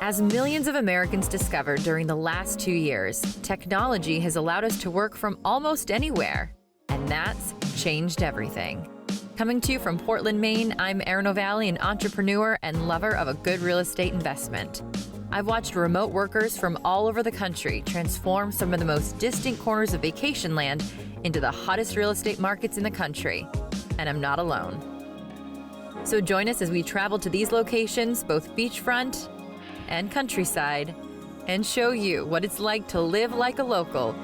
As millions of Americans discovered during the last 2 years, technology has allowed us to work from almost anywhere, and that's changed everything. Coming to you from Portland, Maine, I'm Erin O'Valley, an entrepreneur and lover of a good real estate investment. I've watched remote workers from all over the country transform some of the most distant corners of vacation land into the hottest real estate markets in the country, and I'm not alone. So join us as we travel to these locations, both beachfront and countryside, and show you what it's like to live like a local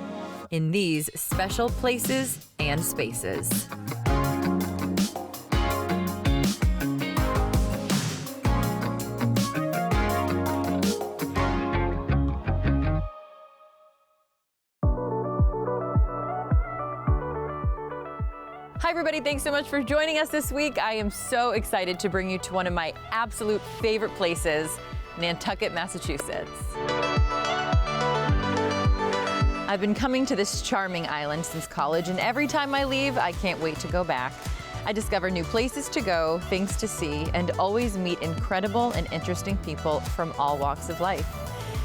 in these special places and spaces. Hi everybody, thanks so much for joining us this week. I am so excited to bring you to one of my absolute favorite places, Nantucket, Massachusetts. I've been coming to this charming island since college, and every time I leave, I can't wait to go back. I discover new places to go, things to see, and always meet incredible and interesting people from all walks of life.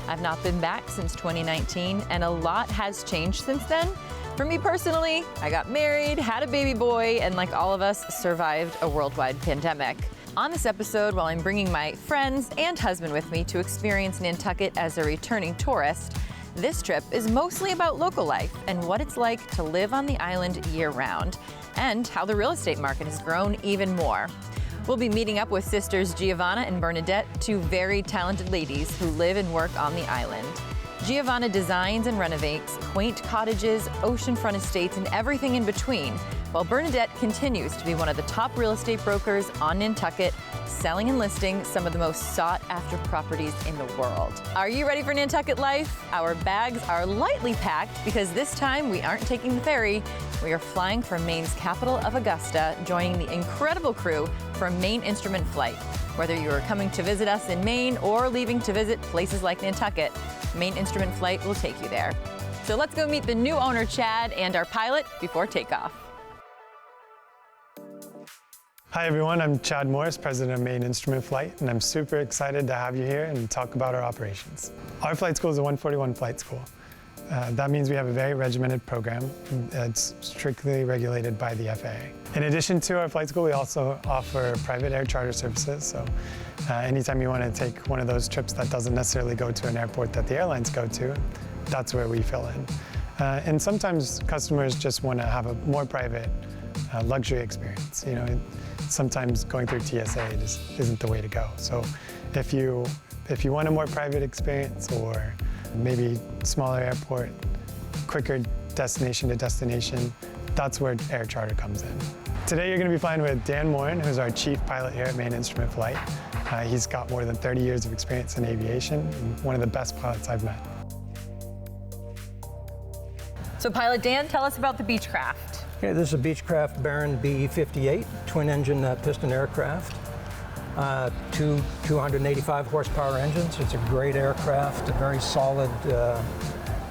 I've not been back since 2019, and a lot has changed since then. For me personally, I got married, had a baby boy, and like all of us, survived a worldwide pandemic. On this episode, while I'm bringing my friends and husband with me to experience Nantucket as a returning tourist, this trip is mostly about local life and what it's like to live on the island year-round, and how the real estate market has grown even more. We'll be meeting up with sisters Giovanna and Bernadette, two very talented ladies who live and work on the island. Giovanna designs and renovates quaint cottages, oceanfront estates, and everything in between, while Bernadette continues to be one of the top real estate brokers on Nantucket, selling and listing some of the most sought-after properties in the world. Are you ready for Nantucket life? Our bags are lightly packed because this time we aren't taking the ferry. We are flying from Maine's capital of Augusta, joining the incredible crew from Maine Instrument Flight. Whether you are coming to visit us in Maine or leaving to visit places like Nantucket, Maine Instrument Flight will take you there. So let's go meet the new owner, Chad, and our pilot before takeoff. Hi everyone, I'm Chad Morris, president of Maine Instrument Flight, and I'm super excited to have you here and talk about our operations. Our flight school is a 141 flight school. That means we have a very regimented program that's strictly regulated by the FAA. In addition to our flight school, we also offer private air charter services. So anytime you want to take one of those trips that doesn't necessarily go to an airport that the airlines go to, that's where we fill in. And sometimes customers just want to have a more private luxury experience. You know, sometimes going through TSA just isn't the way to go. So if you want a more private experience, or maybe smaller airport, quicker destination to destination, that's where air charter comes in. Today you're going to be flying with Dan Morin, who's our chief pilot here at Maine Instrument Flight. He's got more than 30 years of experience in aviation, and one of the best pilots I've met. So Pilot Dan, tell us about the Beechcraft. Okay, this is a Beechcraft Baron BE-58, twin-engine piston aircraft. Two 285 horsepower engines. It's a great aircraft, a very solid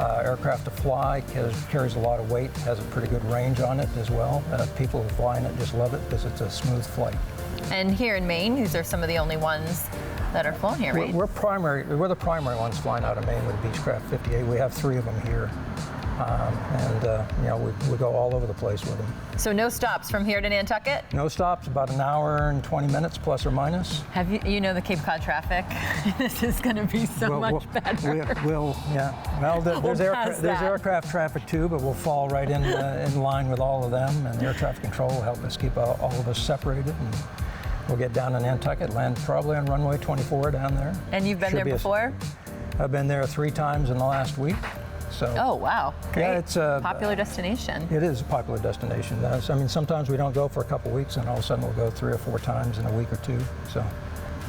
aircraft to fly, carries a lot of weight, has a pretty good range on it as well. People who fly in it just love it because it's a smooth flight. And here in Maine, these are some of the only ones that are flown here, right? We're the primary ones flying out of Maine with Beechcraft 58. We have 3 of them here. You know, we go all over the place with them. So no stops from here to Nantucket? No stops, about an hour and 20 minutes, plus or minus. Have you know the Cape Cod traffic? This is going to be so much better. Yeah. Well, there's aircraft traffic too, but we'll fall right in line with all of them, and air traffic control will help us keep all of us separated. And we'll get down to Nantucket, land probably on runway 24 down there. And you've been there before? I've been there 3 times in the last week. So, oh, wow. Great. Yeah, it's a popular destination. It is a popular destination. I mean, sometimes we don't go for a couple weeks, and all of a sudden we'll go 3 or 4 times in a week or 2. So,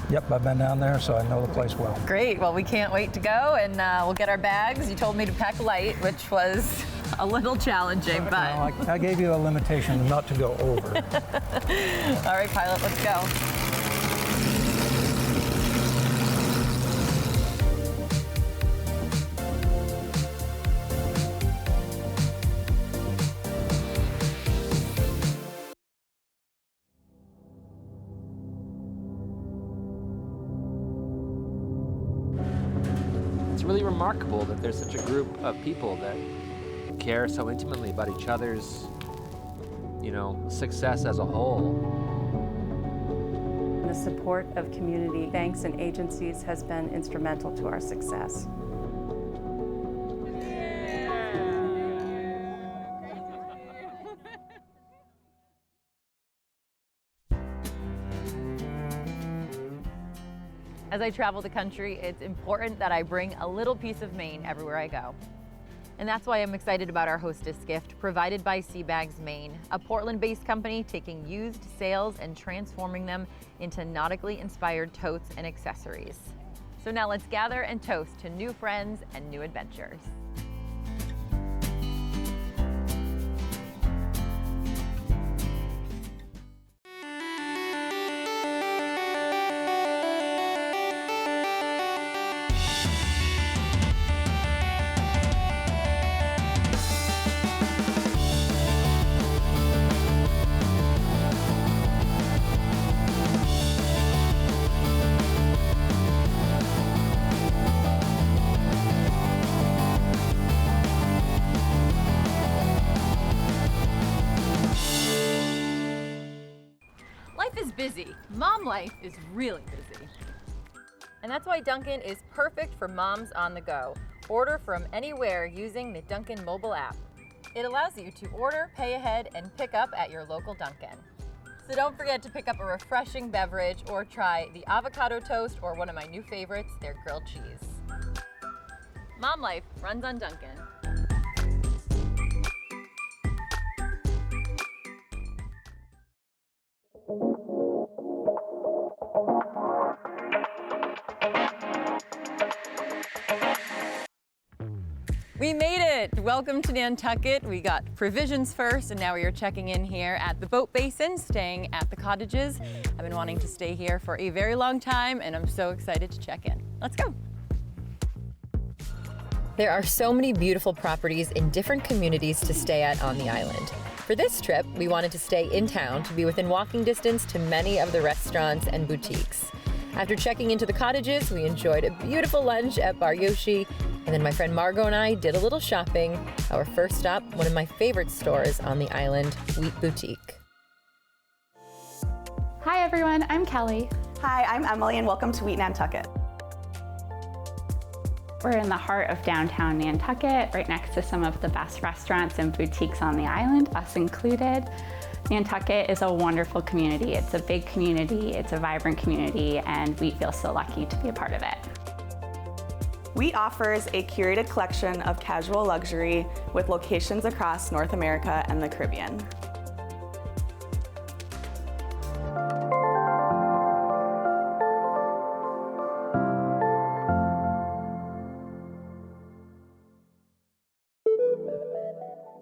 yep, I've been down there, so I know the place well. Great. Well, we can't wait to go, and we'll get our bags. You told me to pack light, which was a little challenging, but... Well, I gave you a limitation not to go over. All right, pilot, let's go. It's really remarkable that there's such a group of people that care so intimately about each other's, success as a whole. The support of community banks and agencies has been instrumental to our success. As I travel the country, it's important that I bring a little piece of Maine everywhere I go. And that's why I'm excited about our hostess gift provided by Seabags Maine, a Portland-based company taking used sails and transforming them into nautically inspired totes and accessories. So now let's gather and toast to new friends and new adventures. Life is busy. Mom life is really busy. And that's why Dunkin' is perfect for moms on the go. Order from anywhere using the Dunkin' mobile app. It allows you to order, pay ahead, and pick up at your local Dunkin'. So don't forget to pick up a refreshing beverage or try the avocado toast or one of my new favorites, their grilled cheese. Mom life runs on Dunkin'. We made it! Welcome to Nantucket. We got provisions first, and now we are checking in here at the boat basin, staying at the Cottages. I've been wanting to stay here for a very long time, and I'm so excited to check in. Let's go. There are so many beautiful properties in different communities to stay at on the island. For this trip, we wanted to stay in town to be within walking distance to many of the restaurants and boutiques. After checking into the Cottages, we enjoyed a beautiful lunch at Bar Yoshi, and then my friend Margot and I did a little shopping. Our first stop, one of my favorite stores on the island, Wheat Boutique. Hi everyone, I'm Kelly. Hi, I'm Emily, and welcome to Wheat Nantucket. We're in the heart of downtown Nantucket, right next to some of the best restaurants and boutiques on the island, us included. Nantucket is a wonderful community. It's a big community, it's a vibrant community, and we feel so lucky to be a part of it. Wheat offers a curated collection of casual luxury with locations across North America and the Caribbean.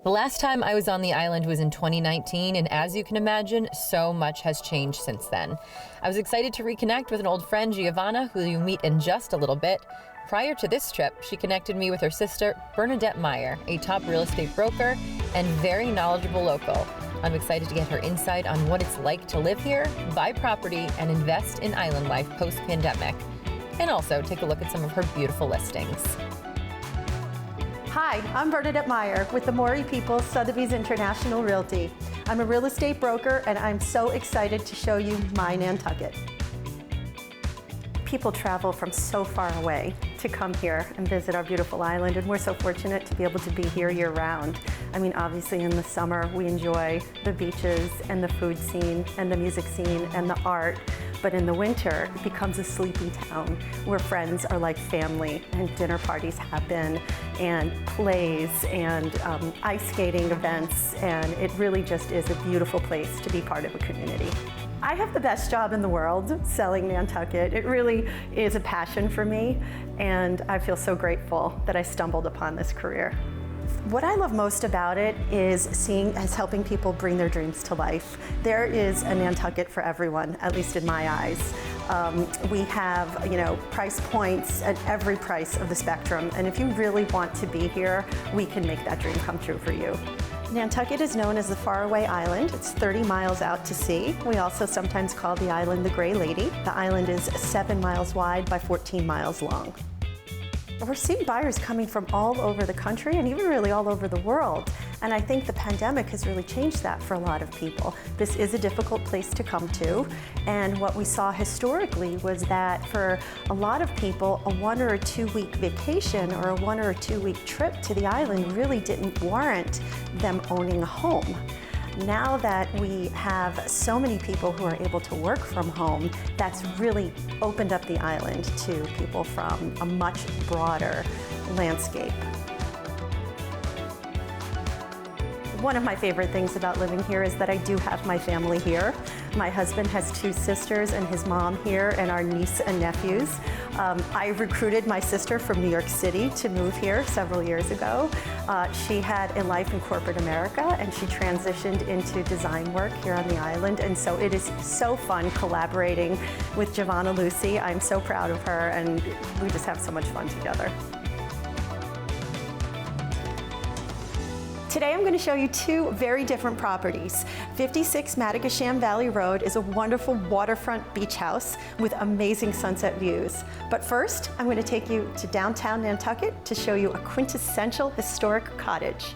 The last time I was on the island was in 2019, and as you can imagine, so much has changed since then. I was excited to reconnect with an old friend, Giovanna, who you'll meet in just a little bit. Prior to this trip, she connected me with her sister, Bernadette Meyer, a top real estate broker and very knowledgeable local. I'm excited to get her insight on what it's like to live here, buy property, and invest in island life post-pandemic, and also take a look at some of her beautiful listings. Hi, I'm Bernadette Meyer with the Maury People Sotheby's International Realty. I'm a real estate broker, and I'm so excited to show you my Nantucket. People travel from so far away to come here and visit our beautiful island, and we're so fortunate to be able to be here year-round. I mean, obviously in the summer we enjoy the beaches and the food scene and the music scene and the art, but in the winter it becomes a sleepy town where friends are like family and dinner parties happen and plays and ice skating events, and it really just is a beautiful place to be part of a community. I have the best job in the world selling Nantucket. It really is a passion for me, and I feel so grateful that I stumbled upon this career. What I love most about it is helping people bring their dreams to life. There is a Nantucket for everyone, at least in my eyes. We have, price points at every price of the spectrum, and if you really want to be here, we can make that dream come true for you. Nantucket is known as the Faraway Island. It's 30 miles out to sea. We also sometimes call the island the Gray Lady. The island is 7 miles wide by 14 miles long. We're seeing buyers coming from all over the country and even really all over the world. And I think the pandemic has really changed that for a lot of people. This is a difficult place to come to. And what we saw historically was that for a lot of people, a 1 or 2 week vacation or a 1 or 2 week trip to the island really didn't warrant them owning a home. Now that we have so many people who are able to work from home, that's really opened up the island to people from a much broader landscape. One of my favorite things about living here is that I do have my family here. My husband has 2 sisters and his mom here and our niece and nephews. I recruited my sister from New York City to move here several years ago. She had a life in corporate America and she transitioned into design work here on the island. And so it is so fun collaborating with Giovanna Lucy. I'm so proud of her and we just have so much fun together. Today I'm going to show you 2 very different properties. 56 Madagasham Valley Road is a wonderful waterfront beach house with amazing sunset views. But first, I'm going to take you to downtown Nantucket to show you a quintessential historic cottage.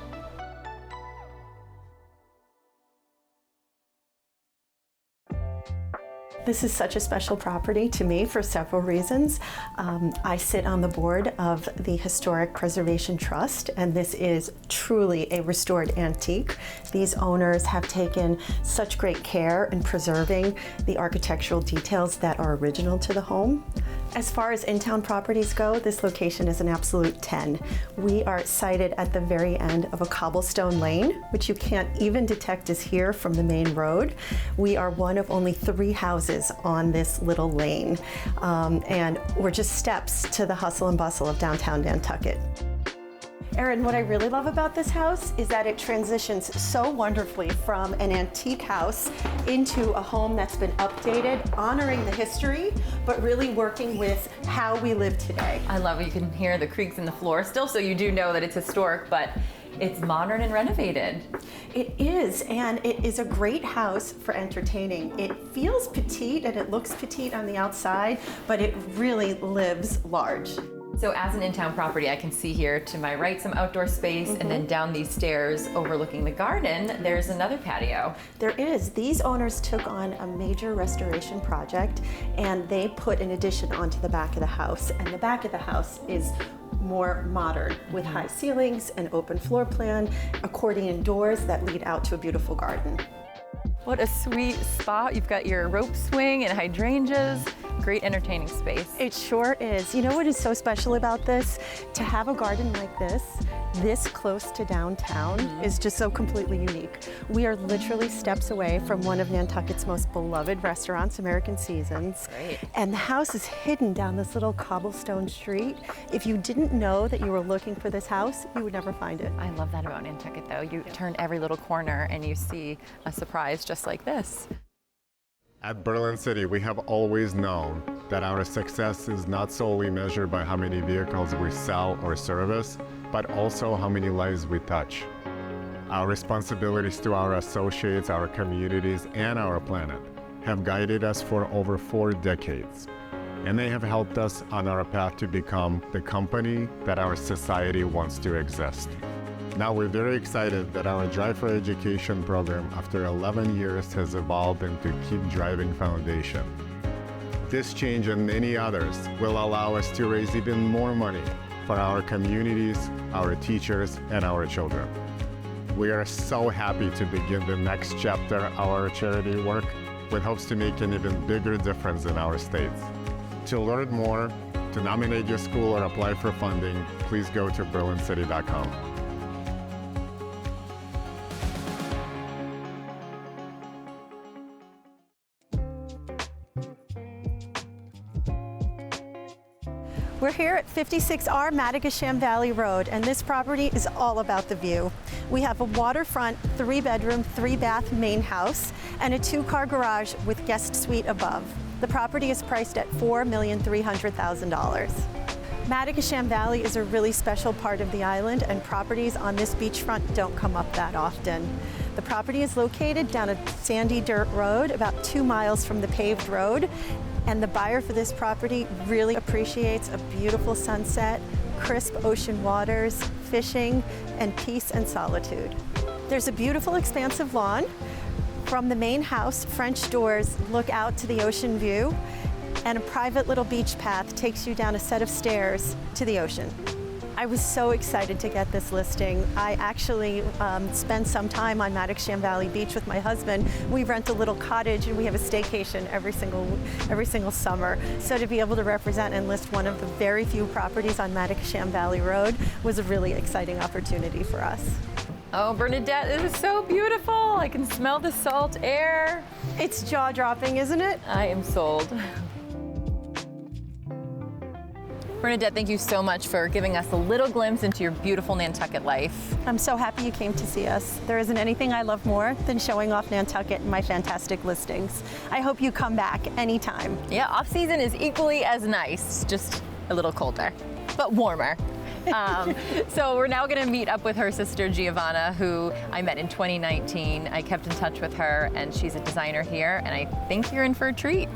This is such a special property to me for several reasons. I sit on the board of the Historic Preservation Trust, and this is truly a restored antique. These owners have taken such great care in preserving the architectural details that are original to the home. As far as in-town properties go, this location is an absolute 10. We are sited at the very end of a cobblestone lane, which you can't even detect is here from the main road. We are one of only 3 houses on this little lane, and we're just steps to the hustle and bustle of downtown Nantucket. Erin, what I really love about this house is that it transitions so wonderfully from an antique house into a home that's been updated, honoring the history, but really working with how we live today. I love it. You can hear the creaks in the floor still, so you do know that it's historic, but it's modern and renovated. It is, and it is a great house for entertaining. It feels petite and it looks petite on the outside, but it really lives large. So as an in-town property, I can see here to my right some outdoor space, and then down these stairs overlooking the garden, there's another patio. There is. These owners took on a major restoration project and they put an addition onto the back of the house. And the back of the house is more modern with high ceilings, an open floor plan, accordion doors that lead out to a beautiful garden. What a sweet spot. You've got your rope swing and hydrangeas. Great entertaining space. It sure is. You know what is so special about this? To have a garden like this close to downtown is just so completely unique. We are literally steps away from one of Nantucket's most beloved restaurants, American Seasons. Great. And the house is hidden down this little cobblestone street. If you didn't know that you were looking for this house, you would never find it. I love that about Nantucket though. You turn every little corner and you see a surprise just like this. At Berlin City, we have always known that our success is not solely measured by how many vehicles we sell or service, but also how many lives we touch. Our responsibilities to our associates, our communities, and our planet have guided us for over 4 decades, and they have helped us on our path to become the company that our society wants to exist. Now we're very excited that our Drive for Education program, after 11 years, has evolved into Keep Driving Foundation. This change and many others will allow us to raise even more money for our communities, our teachers, and our children. We are so happy to begin the next chapter of our charity work with hopes to make an even bigger difference in our states. To learn more, to nominate your school or apply for funding, please go to berlincity.com. We're here at 56R Madagasham Valley Road, and this property is all about the view. We have a waterfront 3-bedroom, 3-bath main house and a 2-car garage with guest suite above. The property is priced at $4,300,000. Madagasham Valley is a really special part of the island, and properties on this beachfront don't come up that often. The property is located down a sandy dirt road about 2 miles from the paved road, and the buyer for this property really appreciates a beautiful sunset crisp ocean waters, fishing, and peace and solitude. There's a beautiful expansive lawn. From the main house, French doors look out to the ocean view, and a private little beach path takes you down a set of stairs to the ocean. I was so excited to get this listing. I actually spend some time on Mattoxam Valley Beach with my husband. We rent a little cottage and we have a staycation every single summer. So to be able to represent and list one of the very few properties on Mattoxam Valley Road was a really exciting opportunity for us. Oh, Bernadette, this is so beautiful. I can smell the salt air. It's jaw-dropping, isn't it? I am sold. Bernadette, thank you so much for giving us a little glimpse into your beautiful Nantucket life. I'm so happy you came to see us. There isn't anything I love more than showing off Nantucket and my fantastic listings. I hope you come back anytime. Yeah, off-season is equally as nice, just a little colder, but warmer. So we're now going to meet up with her sister Giovanna, who I met in 2019. I kept in touch with her, and she's a designer here, and I think you're in for a treat.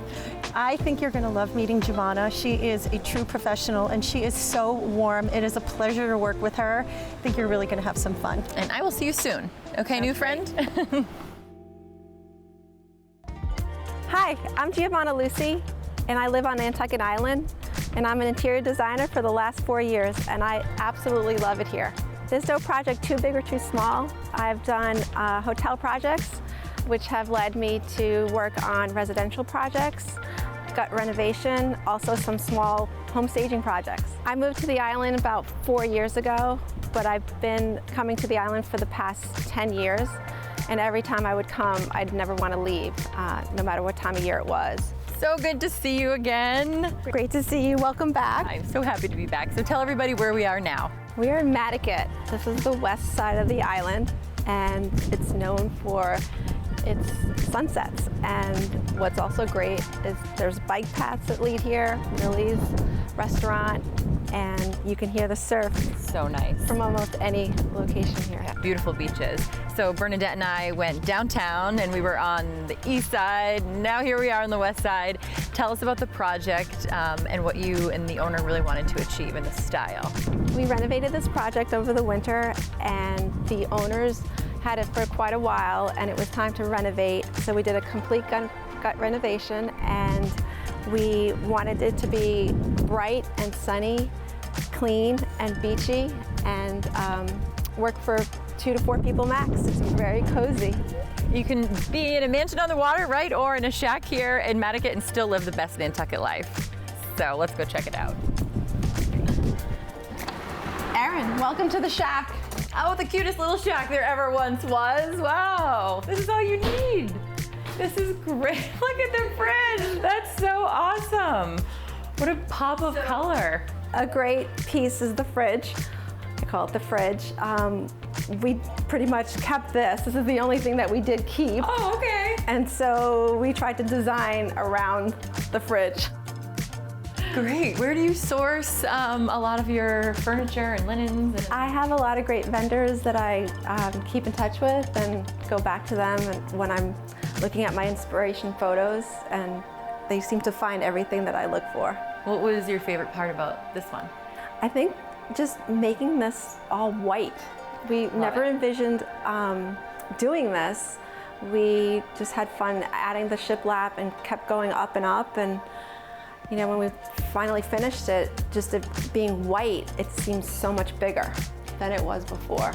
I think you're going to love meeting Giovanna. She is a true professional, and she is so warm. It is a pleasure to work with her. I think you're really going to have some fun. And I will see you soon. Okay, new friend? Hi, I'm Giovanna Lucy, and I live on Nantucket Island. And I'm an interior designer for the last 4 years, and I absolutely love it here. There's no project too big or too small. I've done hotel projects, which have led me to work on residential projects, gut renovation, also some small home staging projects. I moved to the island about 4 years ago, but I've been coming to the island for the past 10 years. And every time I would come, I'd never want to leave, no matter what time of year it was. So good to see you again. Great to see you. Welcome back. I'm so happy to be back. So tell everybody where we are now. We are in Nantucket. This is the west side of the island, and it's known for its sunsets. And what's also great is there's bike paths that lead here, Millie's restaurant, and you can hear the surf. So nice. From almost any location here. Yeah, beautiful beaches. So Bernadette and I went downtown, and we were on the east side. Now here we are on the west side. Tell us about the project and what you and the owner really wanted to achieve in the style. We renovated this project over the winter, and the owners had it for quite a while, and it was time to renovate. So we did a complete gut renovation, and we wanted it to be bright and sunny, clean and beachy, and work for 2 to 4 people max. It's very cozy. You can be in a mansion on the water, right? Or in a shack here in Nantucket and still live the best Nantucket life. So let's go check it out. Erin, welcome to the shack. Oh, the cutest little shack there ever once was. Wow, this is all you need. This is great. Look at the fridge. That's so awesome. What a pop of color. A great piece is the fridge. I call it the fridge. We pretty much kept this. This is the only thing that we did keep. Oh, okay. And so we tried to design around the fridge. Great. Where do you source a lot of your furniture and linens? I have a lot of great vendors that I keep in touch with and go back to them when I'm looking at my inspiration photos, and they seem to find everything that I look for. What was your favorite part about this one? I think just making this all white. We never envisioned doing this. We just had fun adding the shiplap and kept going up and up, and you know, when we finally finished it, just it being white, it seems so much bigger than it was before.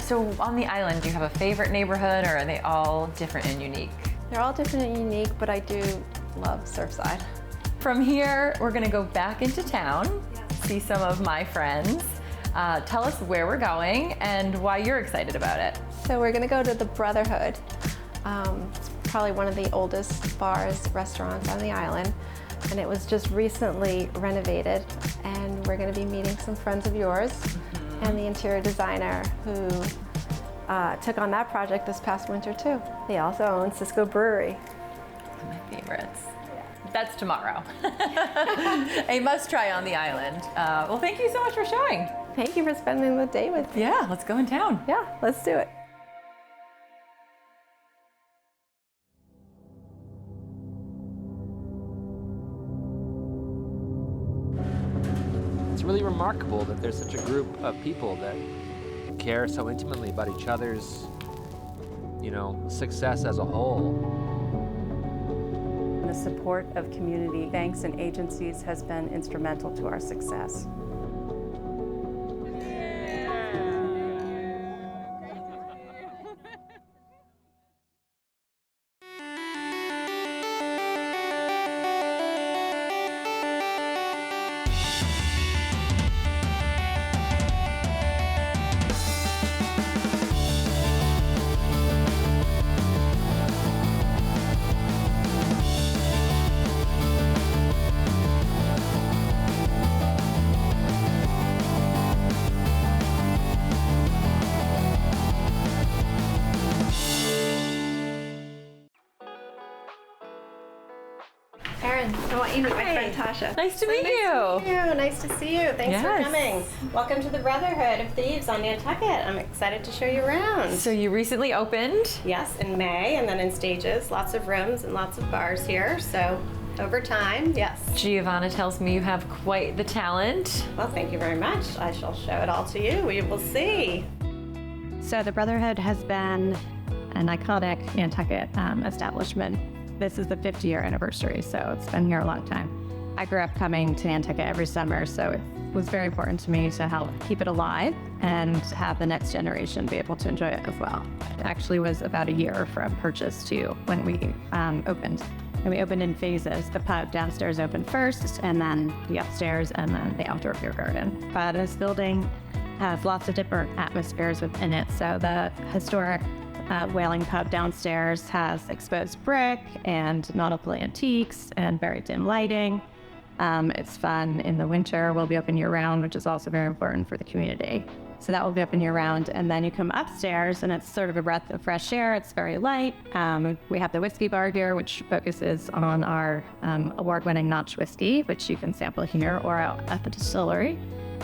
So on the island, do you have a favorite neighborhood, or are they all different and unique? They're all different and unique, but I do love Surfside. From here, we're gonna go back into town, see some of my friends. Tell us where we're going and why you're excited about it. So we're gonna go to the Brotherhood. It's probably one of the oldest bars, restaurants on the island, and it was just recently renovated, and we're gonna be meeting some friends of yours and the interior designer who took on that project this past winter too. They also own Cisco Brewery. One of my favorites. That's tomorrow. A must try on the island. Well, thank you so much for showing. Thank you for spending the day with me. Yeah, let's go in town. Yeah, let's do it. it's really remarkable that there's such a group of people that care so intimately about each other's, success as a whole. The support of community banks and agencies has been instrumental to our success. Erin, I want you to meet my friend Tasha. Nice to meet you. Nice to see you. Thanks for Yes. coming. Welcome to the Brotherhood of Thieves on Nantucket. I'm excited to show you around. So you recently opened. Yes, in May, and then in stages. Lots of rooms and lots of bars here. So over time, yes. Giovanna tells me you have quite the talent. Well, thank you very much. I shall show it all to you. We will see. So the Brotherhood has been an iconic Nantucket establishment. This is the 50-year anniversary, so it's been here a long time. I grew up coming to Nantucket every summer, so it was very important to me to help keep it alive and have the next generation be able to enjoy it as well. It actually was about a year from purchase to when we opened. And we opened in phases. The pub downstairs opened first, and then the upstairs, and then the outdoor beer garden. But this building has lots of different atmospheres within it. So the historic Whaling Pub downstairs has exposed brick and nautical antiques and very dim lighting. It's fun in the winter. We'll be open year-round, which is also very important for the community. So that will be open year-round. And then you come upstairs, and it's sort of a breath of fresh air. It's very light. We have the whiskey bar here, which focuses on our award-winning Notch whiskey, which you can sample here or out at the distillery.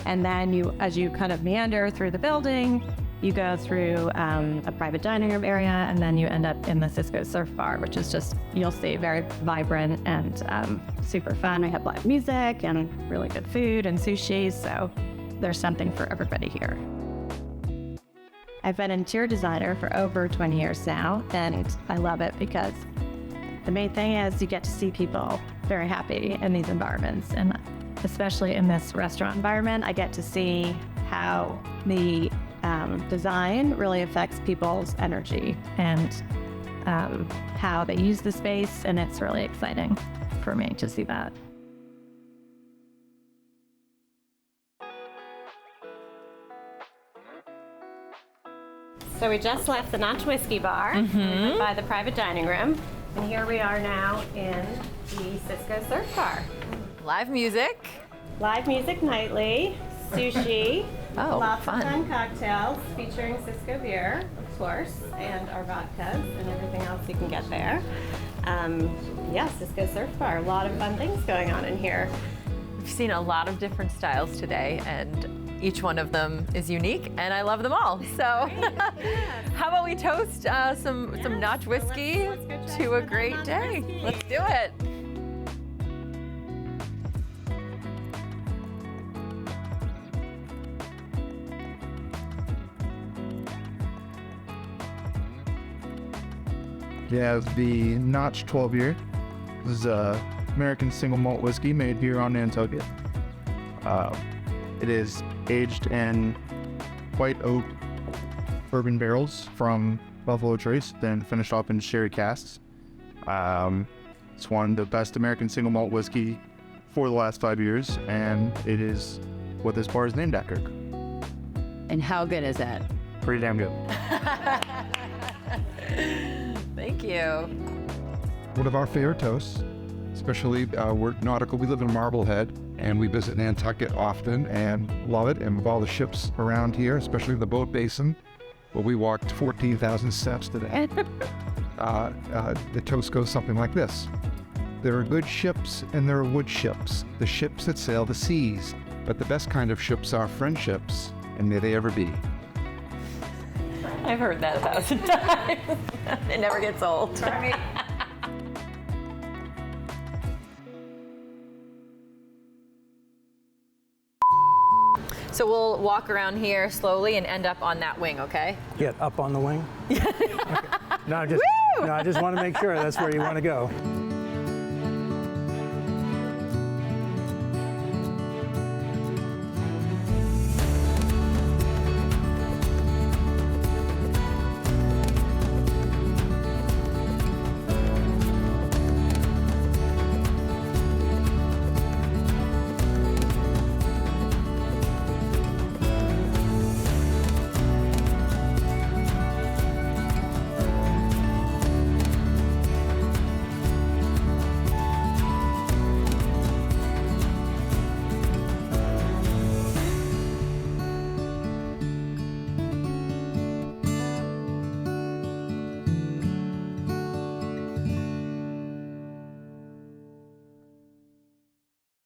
And then as you kind of meander through the building, you go through a private dining room area, and then you end up in the Cisco Surf Bar, which is just, you'll see, very vibrant and super fun. We have live music and really good food and sushi, so there's something for everybody here. I've been an interior designer for over 20 years now, and I love it because the main thing is you get to see people very happy in these environments, and especially in this restaurant environment, I get to see how the design really affects people's energy and how they use the space, and it's really exciting for me to see that. So we just left the Notch Whiskey Bar by the private dining room, and here we are now in the Cisco Surf Bar. Live music. Live music nightly, sushi, Oh, lots fun. of fun cocktails featuring Cisco beer, of course, and our vodkas and everything else you can get there. Yeah, Cisco Surf Bar, a lot of fun things going on in here. We've seen a lot of different styles today, and each one of them is unique, and I love them all. So how about we toast some Notch whiskey let's go try to some a of that great Notch day. whiskey. Let's do it. We have the Notch 12 year. This is a American single malt whiskey made here on Nantucket. It is aged in white oak bourbon barrels from Buffalo Trace, then finished off in sherry casks. It's one of the best American single malt whiskey for the last 5 years, and it is what this bar is named after. And how good is it? Pretty damn good. Thank you. One of our favorite toasts, especially we're nautical. We live in Marblehead, and we visit Nantucket often and love it. And with all the ships around here, especially the boat basin, where we walked 14,000 steps today, the toast goes something like this. There are good ships and there are wood ships, the ships that sail the seas. But the best kind of ships are friendships, and may they ever be. I've heard that 1,000 times. It never gets old. Right. So we'll walk around here slowly and end up on that wing, okay? Get up on the wing? Okay. No, I just want to make sure that's where you want to go.